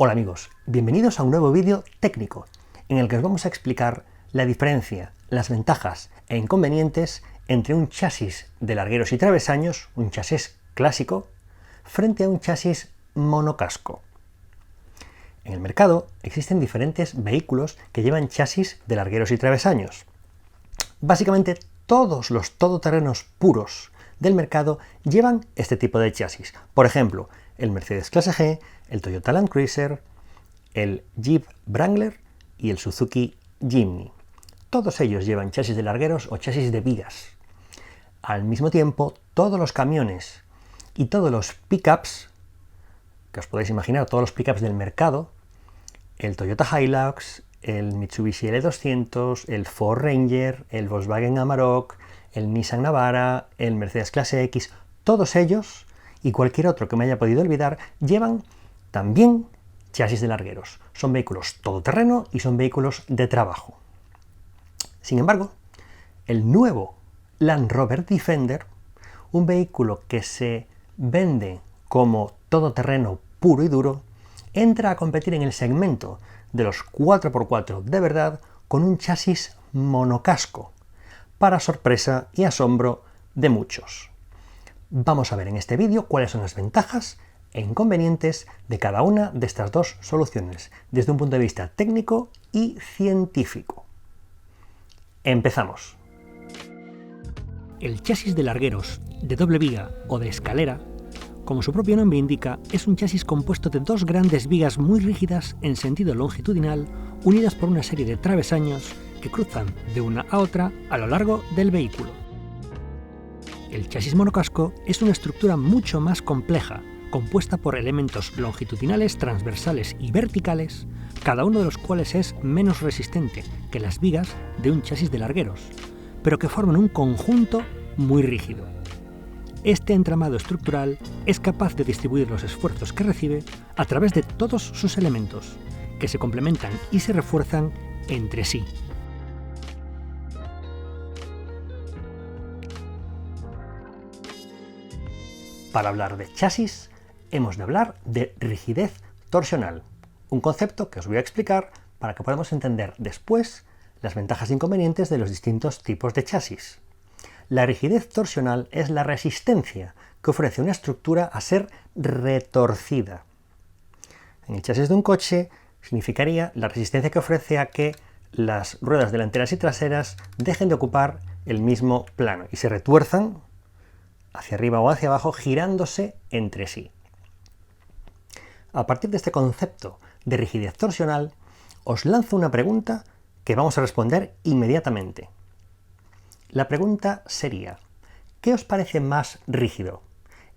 Hola amigos, bienvenidos a un nuevo vídeo técnico en el que os vamos a explicar la diferencia, las ventajas e inconvenientes entre un chasis de largueros y travesaños, un chasis clásico, frente a un chasis monocasco. En el mercado existen diferentes vehículos que llevan chasis de largueros y travesaños. Básicamente todos los todoterrenos puros del mercado llevan este tipo de chasis. Por ejemplo, el Mercedes Clase G, el Toyota Land Cruiser, el Jeep Wrangler y el Suzuki Jimny. Todos ellos llevan chasis de largueros o chasis de vigas. Al mismo tiempo, todos los camiones y todos los pickups, que os podéis imaginar, todos los pickups del mercado, el Toyota Hilux, el Mitsubishi L200, el Ford Ranger, el Volkswagen Amarok, el Nissan Navara, el Mercedes Clase X, todos ellos y cualquier otro que me haya podido olvidar llevan también chasis de largueros. Son vehículos todoterreno y son vehículos de trabajo. Sin embargo, el nuevo Land Rover Defender, un vehículo que se vende como todoterreno puro y duro, entra a competir en el segmento de los 4x4 de verdad con un chasis monocasco, para sorpresa y asombro de muchos. Vamos a ver en este vídeo cuáles son las ventajas e inconvenientes de cada una de estas dos soluciones, desde un punto de vista técnico y científico. Empezamos. El chasis de largueros, de doble viga o de escalera, como su propio nombre indica, es un chasis compuesto de dos grandes vigas muy rígidas en sentido longitudinal, unidas por una serie de travesaños que cruzan de una a otra a lo largo del vehículo. El chasis monocasco es una estructura mucho más compleja, compuesta por elementos longitudinales, transversales y verticales, cada uno de los cuales es menos resistente que las vigas de un chasis de largueros, pero que forman un conjunto muy rígido. Este entramado estructural es capaz de distribuir los esfuerzos que recibe a través de todos sus elementos, que se complementan y se refuerzan entre sí. Para hablar de chasis, hemos de hablar de rigidez torsional, un concepto que os voy a explicar para que podamos entender después las ventajas e inconvenientes de los distintos tipos de chasis. La rigidez torsional es la resistencia que ofrece una estructura a ser retorcida. En el chasis de un coche significaría la resistencia que ofrece a que las ruedas delanteras y traseras dejen de ocupar el mismo plano y se retuerzan hacia arriba o hacia abajo, girándose entre sí. A partir de este concepto de rigidez torsional, os lanzo una pregunta que vamos a responder inmediatamente. La pregunta sería, ¿qué os parece más rígido?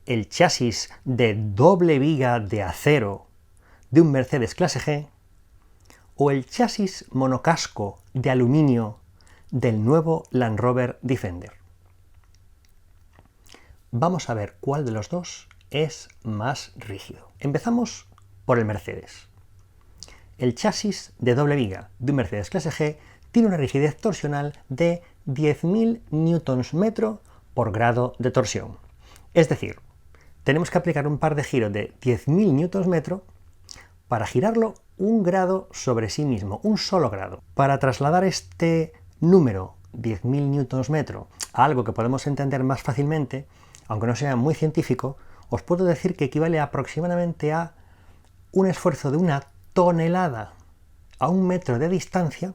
¿El chasis de doble viga de acero de un Mercedes Clase G o el chasis monocasco de aluminio del nuevo Land Rover Defender? Vamos a ver cuál de los dos es más rígido. Empezamos por el Mercedes. El chasis de doble viga de un Mercedes Clase G tiene una rigidez torsional de 10.000 Nm por grado de torsión. Es decir, tenemos que aplicar un par de giros de 10.000 Nm para girarlo un grado sobre sí mismo, un solo grado. Para trasladar este número, 10.000 Nm, a algo que podemos entender más fácilmente, aunque no sea muy científico, os puedo decir que equivale aproximadamente a un esfuerzo de una tonelada a 1 metro de distancia,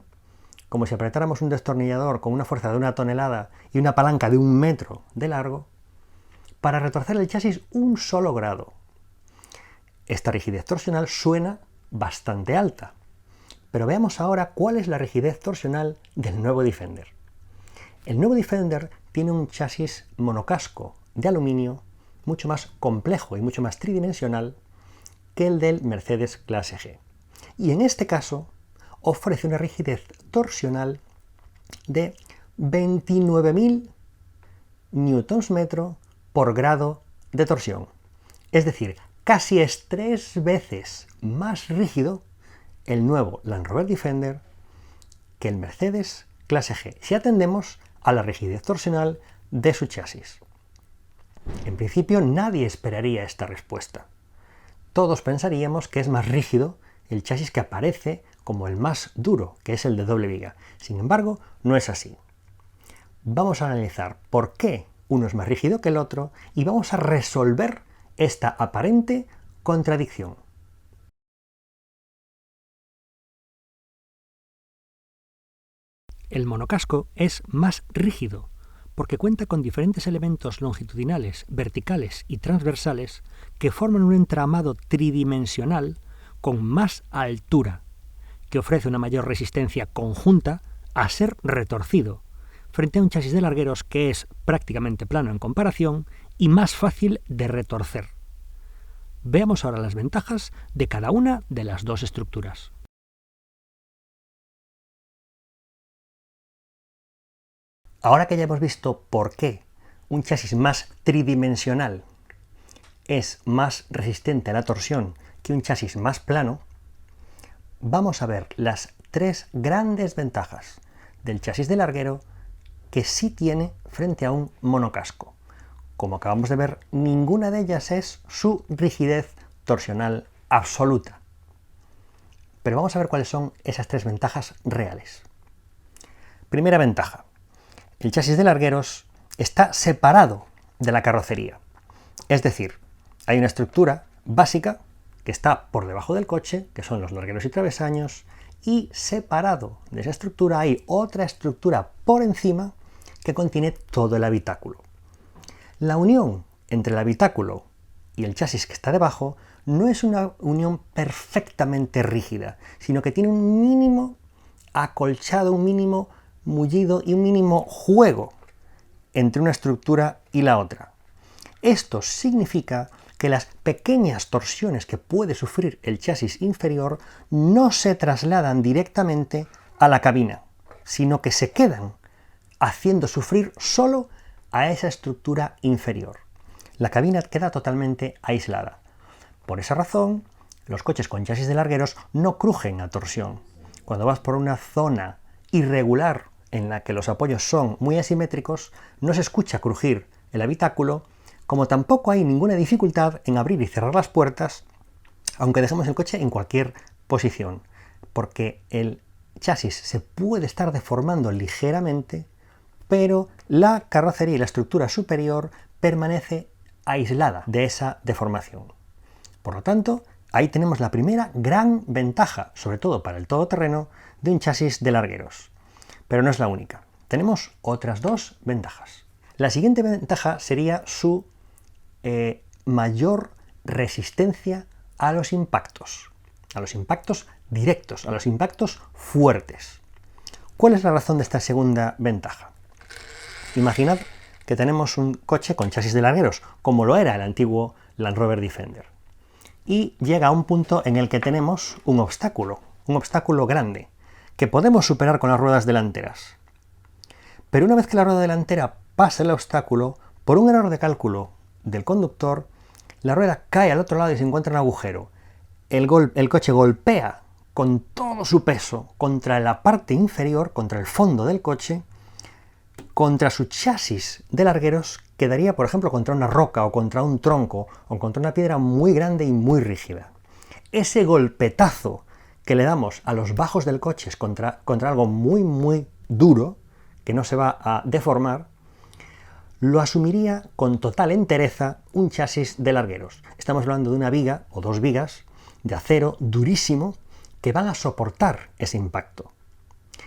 como si apretáramos un destornillador con una fuerza de 1 tonelada y una palanca de 1 metro de largo, para retorcer el chasis un solo grado. Esta rigidez torsional suena bastante alta, pero veamos ahora cuál es la rigidez torsional del nuevo Defender. El nuevo Defender tiene un chasis monocasco de aluminio mucho más complejo y mucho más tridimensional que el del Mercedes Clase G. Y en este caso ofrece una rigidez torsional de 29.000 Nm por grado de torsión. Es decir, casi es 3 veces más rígido el nuevo Land Rover Defender que el Mercedes Clase G, si atendemos a la rigidez torsional de su chasis. En principio nadie esperaría esta respuesta. todos pensaríamos que es más rígido el chasis que aparece como el más duro, que es el de doble viga. Sin embargo, no es así. Vamos a analizar por qué uno es más rígido que el otro y vamos a resolver esta aparente contradicción. El monocasco es más rígido porque cuenta con diferentes elementos longitudinales, verticales y transversales que forman un entramado tridimensional con más altura, que ofrece una mayor resistencia conjunta a ser retorcido, frente a un chasis de largueros que es prácticamente plano en comparación y más fácil de retorcer. Veamos ahora las ventajas de cada una de las dos estructuras. Ahora que ya hemos visto por qué un chasis más tridimensional es más resistente a la torsión que un chasis más plano, vamos a ver las tres grandes ventajas del chasis de larguero que sí tiene frente a un monocasco. Como acabamos de ver, ninguna de ellas es su rigidez torsional absoluta. Pero vamos a ver cuáles son esas tres ventajas reales. Primera ventaja. El chasis de largueros está separado de la carrocería. Es decir, hay una estructura básica que está por debajo del coche, que son los largueros y travesaños, y separado de esa estructura hay otra estructura por encima que contiene todo el habitáculo. La unión entre el habitáculo y el chasis que está debajo no es una unión perfectamente rígida, sino que tiene un mínimo acolchado, un mínimo mullido y un mínimo juego entre una estructura y la otra. Esto significa que las pequeñas torsiones que puede sufrir el chasis inferior no se trasladan directamente a la cabina, sino que se quedan haciendo sufrir solo a esa estructura inferior. La cabina queda totalmente aislada. Por esa razón, los coches con chasis de largueros no crujen a torsión. Cuando vas por una zona irregular en la que los apoyos son muy asimétricos, no se escucha crujir el habitáculo, como tampoco hay ninguna dificultad en abrir y cerrar las puertas, aunque dejemos el coche en cualquier posición, porque el chasis se puede estar deformando ligeramente, pero la carrocería y la estructura superior permanece aislada de esa deformación. Por lo tanto, ahí tenemos la primera gran ventaja, sobre todo para el todoterreno, de un chasis de largueros. Pero no es la única. Tenemos otras dos ventajas. La siguiente ventaja sería su mayor resistencia a los impactos directos, a los impactos fuertes. ¿Cuál es la razón de esta segunda ventaja? Imaginad que tenemos un coche con chasis de largueros, como lo era el antiguo Land Rover Defender, y llega a un punto en el que tenemos un obstáculo grande, que podemos superar con las ruedas delanteras. Pero una vez que la rueda delantera pasa el obstáculo, por un error de cálculo del conductor, la rueda cae al otro lado y se encuentra en un agujero. El coche golpea con todo su peso contra la parte inferior, contra el fondo del coche, contra su chasis de largueros, que daría, por ejemplo, contra una roca o contra un tronco o contra una piedra muy grande y muy rígida. Ese golpetazo que le damos a los bajos del coche contra algo muy duro, que no se va a deformar, lo asumiría con total entereza un chasis de largueros. Estamos hablando de una viga o dos vigas de acero durísimo que van a soportar ese impacto.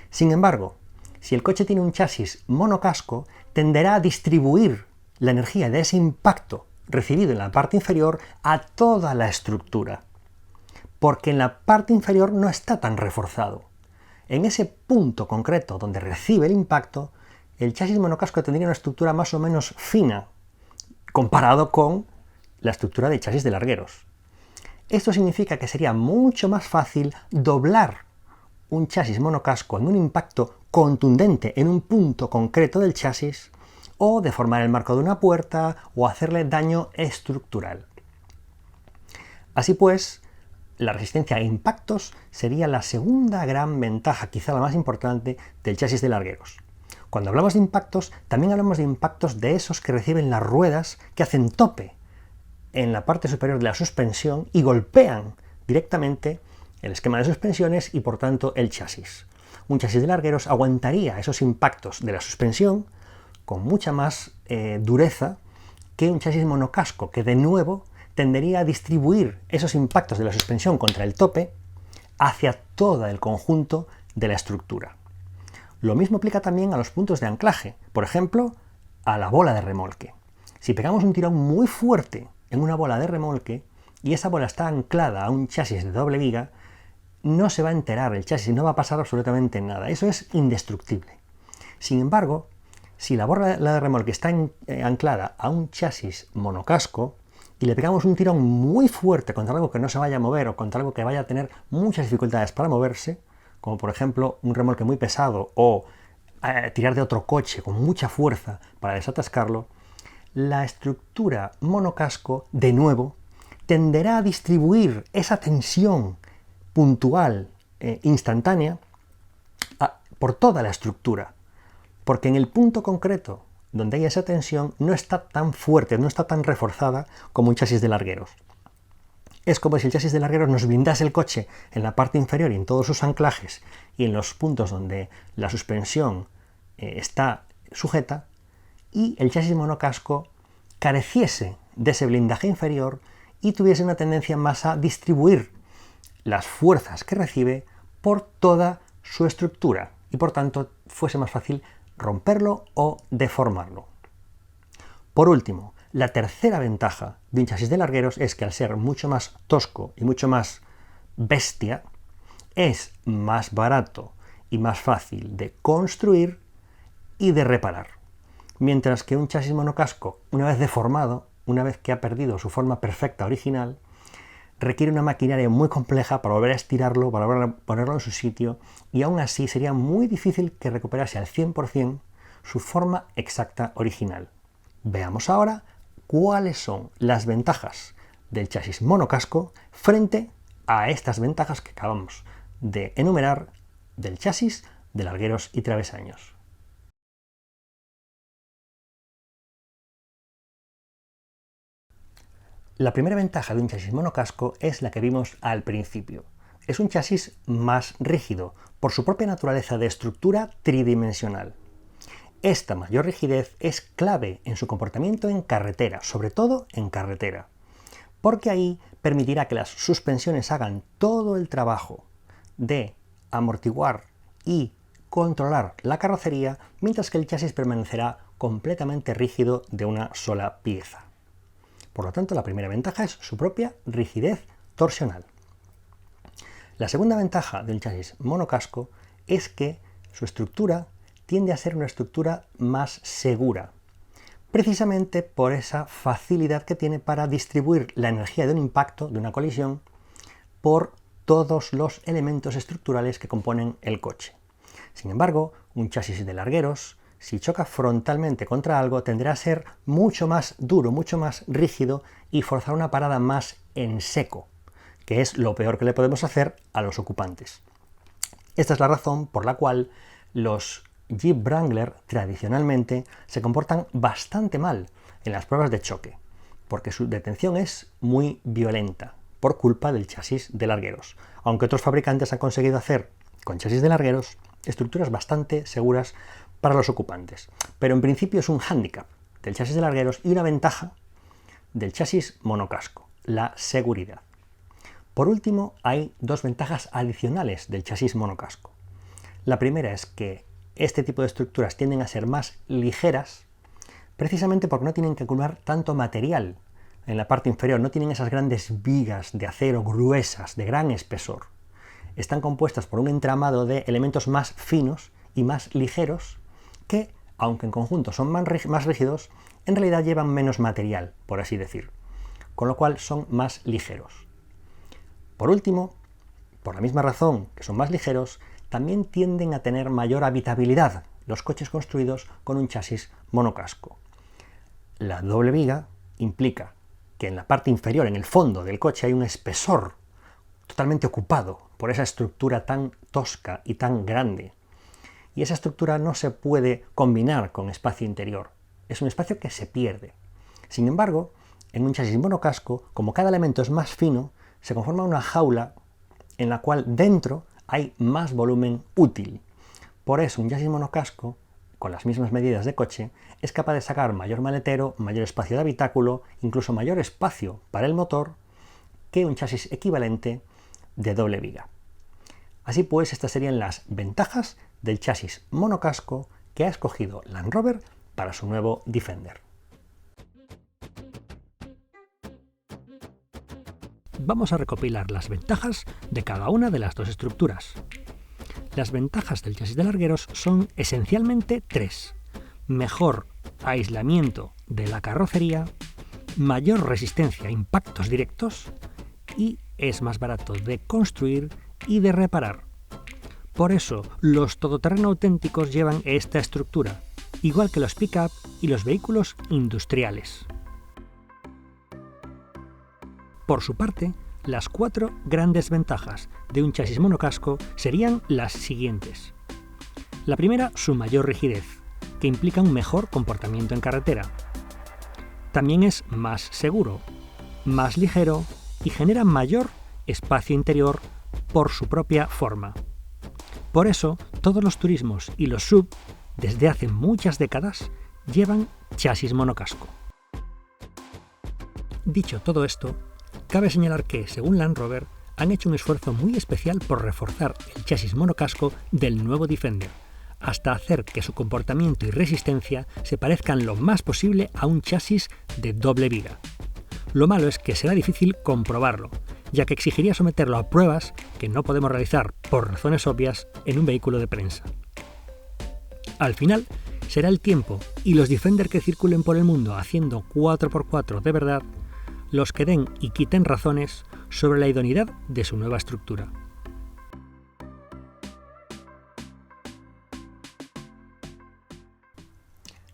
Sin embargo, si el coche tiene un chasis monocasco, tenderá a distribuir la energía de ese impacto recibido en la parte inferior a toda la estructura, porque en la parte inferior no está tan reforzado. En ese punto concreto donde recibe el impacto, el chasis monocasco tendría una estructura más o menos fina, comparado con la estructura del chasis de largueros. Esto significa que sería mucho más fácil doblar un chasis monocasco en un impacto contundente en un punto concreto del chasis, o deformar el marco de una puerta, o hacerle daño estructural. Así pues, la resistencia a impactos sería la segunda gran ventaja, quizá la más importante, del chasis de largueros. Cuando hablamos de impactos, también hablamos de impactos de esos que reciben las ruedas que hacen tope en la parte superior de la suspensión y golpean directamente el esquema de suspensiones y por tanto el chasis. Un chasis de largueros aguantaría esos impactos de la suspensión con mucha más dureza que un chasis monocasco, que de nuevo tendería a distribuir esos impactos de la suspensión contra el tope hacia todo el conjunto de la estructura. Lo mismo aplica también a los puntos de anclaje, por ejemplo, a la bola de remolque. Si pegamos un tirón muy fuerte en una bola de remolque y esa bola está anclada a un chasis de doble viga, no se va a enterar el chasis, no va a pasar absolutamente nada. Eso es indestructible. Sin embargo, si la bola de remolque está anclada a un chasis monocasco y le pegamos un tirón muy fuerte contra algo que no se vaya a mover o contra algo que vaya a tener muchas dificultades para moverse, como por ejemplo un remolque muy pesado o tirar de otro coche con mucha fuerza para desatascarlo, la estructura monocasco, de nuevo, tenderá a distribuir esa tensión puntual, instantánea, por toda la estructura, porque en el punto concreto donde hay esa tensión no está tan fuerte, no está tan reforzada como un chasis de largueros. Es como si el chasis de largueros nos blindase el coche en la parte inferior y en todos sus anclajes y en los puntos donde la suspensión está sujeta, y el chasis monocasco careciese de ese blindaje inferior y tuviese una tendencia más a distribuir las fuerzas que recibe por toda su estructura y por tanto fuese más fácil romperlo o deformarlo. Por último, la tercera ventaja de un chasis de largueros es que al ser mucho más tosco y mucho más bestia, es más barato y más fácil de construir y de reparar. Mientras que un chasis monocasco, una vez deformado, una vez que ha perdido su forma perfecta original, requiere una maquinaria muy compleja para volver a estirarlo, para volver a ponerlo en su sitio, y aún así sería muy difícil que recuperase al 100% su forma exacta original. Veamos ahora cuáles son las ventajas del chasis monocasco frente a estas ventajas que acabamos de enumerar del chasis de largueros y travesaños. La primera ventaja de un chasis monocasco es la que vimos al principio. Es un chasis más rígido, por su propia naturaleza de estructura tridimensional. Esta mayor rigidez es clave en su comportamiento en carretera, sobre todo en carretera, porque ahí permitirá que las suspensiones hagan todo el trabajo de amortiguar y controlar la carrocería, mientras que el chasis permanecerá completamente rígido de una sola pieza. Por lo tanto, la primera ventaja es su propia rigidez torsional. La segunda ventaja del chasis monocasco es que su estructura tiende a ser una estructura más segura, precisamente por esa facilidad que tiene para distribuir la energía de un impacto, de una colisión, por todos los elementos estructurales que componen el coche. Sin embargo, un chasis de largueros, si choca frontalmente contra algo, tenderá a ser mucho más duro, mucho más rígido y forzar una parada más en seco, que es lo peor que le podemos hacer a los ocupantes. Esta es la razón por la cual los Jeep Wrangler tradicionalmente se comportan bastante mal en las pruebas de choque, porque su detención es muy violenta por culpa del chasis de largueros, aunque otros fabricantes han conseguido hacer con chasis de largueros estructuras bastante seguras para los ocupantes. Pero en principio es un hándicap del chasis de largueros y una ventaja del chasis monocasco, la seguridad. Por último, hay dos ventajas adicionales del chasis monocasco. La primera es que este tipo de estructuras tienden a ser más ligeras, precisamente porque no tienen que acumular tanto material en la parte inferior, no tienen esas grandes vigas de acero gruesas, de gran espesor. Están compuestas por un entramado de elementos más finos y más ligeros que, aunque en conjunto son más rígidos, en realidad llevan menos material, por así decir, con lo cual son más ligeros. Por último, por la misma razón que son más ligeros, también tienden a tener mayor habitabilidad los coches construidos con un chasis monocasco. La doble viga implica que en la parte inferior, en el fondo del coche, hay un espesor totalmente ocupado por esa estructura tan tosca y tan grande. Y esa estructura no se puede combinar con espacio interior. Es un espacio que se pierde. Sin embargo, en un chasis monocasco, como cada elemento es más fino, se conforma una jaula en la cual dentro hay más volumen útil. Por eso un chasis monocasco, con las mismas medidas de coche, es capaz de sacar mayor maletero, mayor espacio de habitáculo, incluso mayor espacio para el motor, que un chasis equivalente de doble viga. Así pues, estas serían las ventajas del chasis monocasco que ha escogido Land Rover para su nuevo Defender. Vamos a recopilar las ventajas de cada una de las dos estructuras. Las ventajas del chasis de largueros son esencialmente tres: mejor aislamiento de la carrocería, mayor resistencia a impactos directos y es más barato de construir y de reparar. Por eso, los todoterreno auténticos llevan esta estructura, igual que los pick-up y los vehículos industriales. Por su parte, las cuatro grandes ventajas de un chasis monocasco serían las siguientes. La primera, su mayor rigidez, que implica un mejor comportamiento en carretera. También es más seguro, más ligero y genera mayor espacio interior por su propia forma. Por eso, todos los turismos y los SUV, desde hace muchas décadas, llevan chasis monocasco. Dicho todo esto, cabe señalar que, según Land Rover, han hecho un esfuerzo muy especial por reforzar el chasis monocasco del nuevo Defender, hasta hacer que su comportamiento y resistencia se parezcan lo más posible a un chasis de doble viga. Lo malo es que será difícil comprobarlo, ya que exigiría someterlo a pruebas que no podemos realizar, por razones obvias, en un vehículo de prensa. Al final, será el tiempo y los Defender que circulen por el mundo haciendo 4x4 de verdad los que den y quiten razones sobre la idoneidad de su nueva estructura.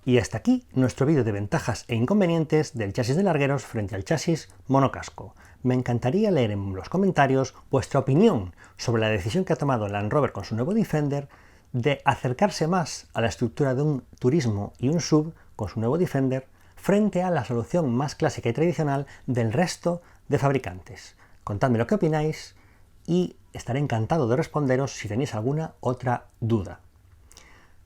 Y hasta aquí nuestro vídeo de ventajas e inconvenientes del chasis de largueros frente al chasis monocasco. Me encantaría leer en los comentarios vuestra opinión sobre la decisión que ha tomado Land Rover con su nuevo Defender de acercarse más a la estructura de un turismo y un SUV con su nuevo Defender frente a la solución más clásica y tradicional del resto de fabricantes. Contadme lo que opináis y estaré encantado de responderos si tenéis alguna otra duda.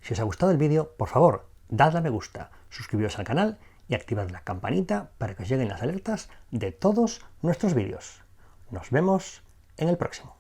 Si os ha gustado el vídeo, por favor, dadle a me gusta, suscribiros al canal y activad la campanita para que os lleguen las alertas de todos nuestros vídeos. Nos vemos en el próximo.